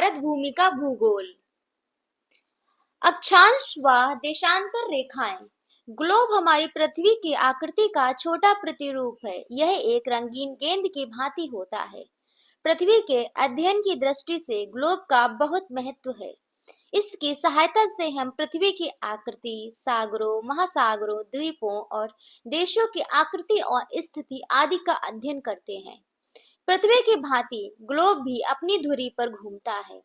भारत भूमि का भूगोल। अक्षांश व देशांतर रेखाएं। ग्लोब हमारी पृथ्वी की आकृति का छोटा प्रतिरूप है। यह एक रंगीन गेंद की भांति होता है। पृथ्वी के अध्ययन की दृष्टि से ग्लोब का बहुत महत्व है। इसकी सहायता से हम पृथ्वी की आकृति, सागरों, महासागरों, द्वीपों और देशों की आकृति और स्थिति आदि का अध्ययन करते हैं। पृथ्वी की भांति ग्लोब भी अपनी धुरी पर घूमता है।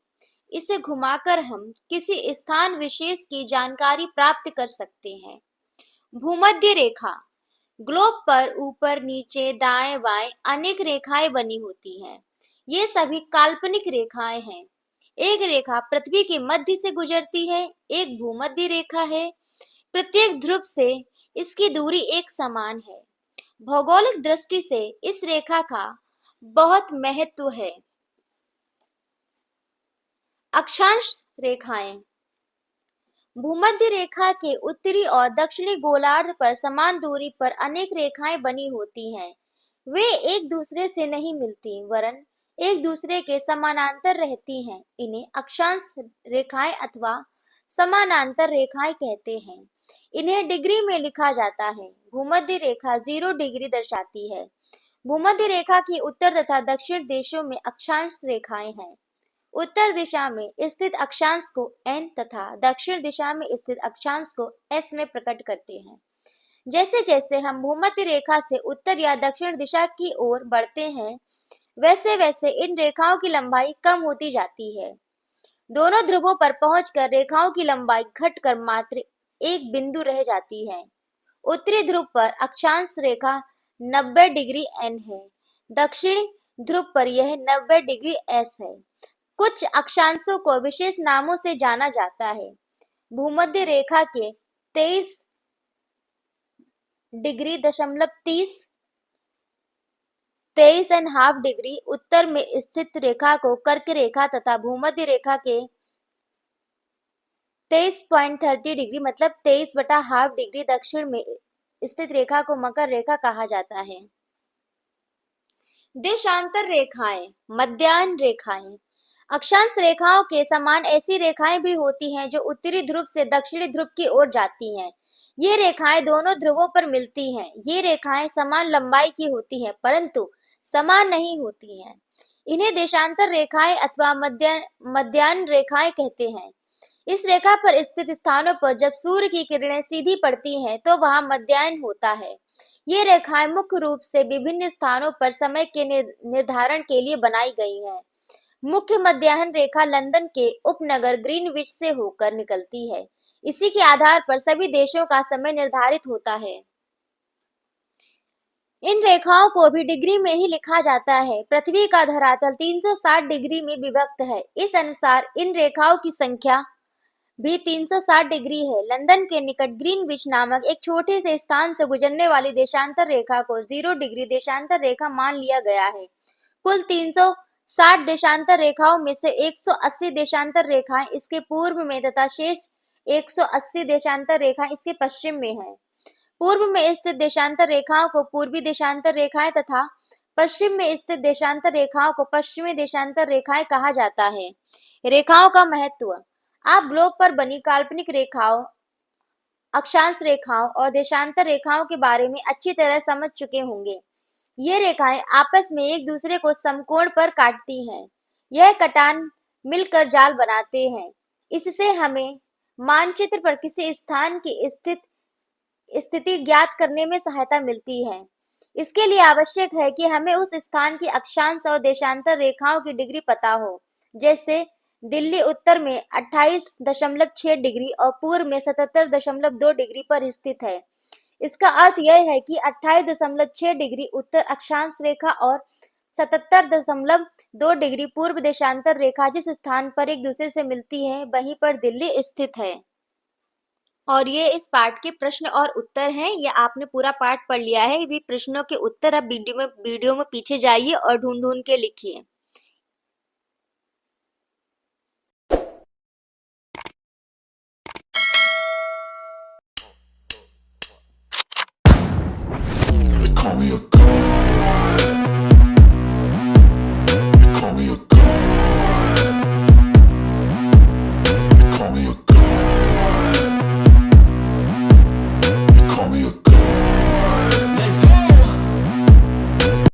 इसे घुमाकर हम किसी स्थान विशेष की जानकारी प्राप्त कर सकते हैं। भूमध्य रेखा। ग्लोब पर ऊपर, नीचे, दाएं, बाएं अनेक रेखाएं बनी होती हैं। ये सभी काल्पनिक रेखाएं हैं। एक रेखा पृथ्वी के मध्य से गुजरती है, एक भूमध्य रेखा है। प्रत्येक ध्रुव से इसकी दूरी एक समान है। भौगोलिक दृष्टि से इस रेखा का बहुत महत्व है। अक्षांश रेखाएं। भूमध्य रेखा के उत्तरी और दक्षिणी गोलार्ध पर समान दूरी पर अनेक रेखाएं बनी होती हैं। वे एक दूसरे से नहीं मिलती, वरन एक दूसरे के समानांतर रहती हैं। इन्हें अक्षांश रेखाएं अथवा समानांतर रेखाएं कहते हैं। इन्हें डिग्री में लिखा जाता है। भूमध्य रेखा 0 डिग्री दर्शाती है। भूमध्य रेखा के उत्तर तथा दक्षिण देशों में अक्षांश रेखाएं हैं। उत्तर दिशा में स्थित अक्षांश को N तथा दक्षिण दिशा में स्थित अक्षांश को S में प्रकट करते हैं। जैसे जैसे हम भूमध्य रेखा से उत्तर या दक्षिण दिशा की ओर बढ़ते हैं, वैसे वैसे इन रेखाओं की लंबाई कम होती जाती है। दोनों ध्रुवों पर पहुंचकर रेखाओं की लंबाई घटकर मात्र एक बिंदु रह जाती है। उत्तरी ध्रुव पर अक्षांश रेखा 90 डिग्री N है। दक्षिणी ध्रुव पर यह 90 डिग्री S है। कुछ अक्षांशों को विशेष नामों से जाना जाता है। भूमध्य रेखा के 23 डिग्री दशमलव 23.5 डिग्री उत्तर में स्थित रेखा को कर्क रेखा तथा भूमध्य रेखा के 23.30 डिग्री मतलब 23/2 डिग्री दक्षिण में स्थित रेखा को मकर रेखा कहा जाता है। देशांतर रेखाएं। मध्याह्न रेखाएं। अक्षांश रेखाओं के समान ऐसी रेखाएं भी होती हैं जो उत्तरी ध्रुव से दक्षिणी ध्रुव की ओर जाती हैं। ये रेखाएं दोनों ध्रुवों पर मिलती हैं। ये रेखाएं समान लंबाई की होती हैं, परंतु समान नहीं होती हैं। इन्हें देशांतर रेखाएं अथवा मध्याह्न रेखाएं कहते हैं। इस रेखा पर स्थित स्थानों पर जब सूर्य की किरणें सीधी पड़ती हैं, तो वहां मध्याह्न होता है। ये रेखाएं मुख्य रूप से विभिन्न स्थानों पर समय के निर्धारण के लिए बनाई गई हैं। मुख्य मध्याह्न रेखा लंदन के उपनगर ग्रीनविच से होकर निकलती है। इसी के आधार पर सभी देशों का समय निर्धारित होता है। इन रेखाओं को भी डिग्री में ही लिखा जाता है। पृथ्वी का धरातल 360 डिग्री में विभक्त है। इस अनुसार इन रेखाओं की संख्या भी 360 डिग्री है। लंदन के निकट ग्रीनविच नामक एक छोटे से स्थान से गुजरने वाली देशांतर रेखा को 0 डिग्री देशांतर रेखा मान लिया गया है। कुल 360 देशांतर रेखाओं में से 180 देशांतर रेखाएं इसके पूर्व में तथा शेष 180 देशांतर रेखाएं इसके पश्चिम में हैं। पूर्व में स्थित देशांतर रेखाओं को पूर्वी देशांतर रेखाएं तथा पश्चिम में स्थित देशांतर रेखाओं को पश्चिमी देशांतर रेखाएं कहा जाता है। रेखाओं का महत्व। आप ग्लोब पर बनी काल्पनिक रेखाओं, अक्षांश रेखाओं और देशांतर रेखाओं के बारे में अच्छी तरह समझ चुके होंगे। ये रेखाएं आपस में एक दूसरे को समकोण पर काटती हैं। यह कटान मिलकर जाल बनाते हैं। इससे हमें मानचित्र पर किसी स्थान की स्थिति ज्ञात करने में सहायता मिलती है। इसके लिए आवश्यक है कि हमें उस स्थान की अक्षांश और देशांतर रेखाओं की डिग्री पता हो। जैसे दिल्ली उत्तर में 28.6 डिग्री और पूर्व में 77.2 डिग्री पर स्थित है। इसका अर्थ यह है कि 28.6 डिग्री उत्तर अक्षांश रेखा और 77.2 डिग्री पूर्व देशांतर रेखा जिस स्थान पर एक दूसरे से मिलती है, वहीं पर दिल्ली स्थित है। और ये इस पाठ के प्रश्न और उत्तर हैं। ये आपने पूरा पाठ पढ़ लिया है। ये प्रश्नों के उत्तर अब वीडियो में पीछे जाइए और ढूंढ ढूंढ के लिखिए। Call me a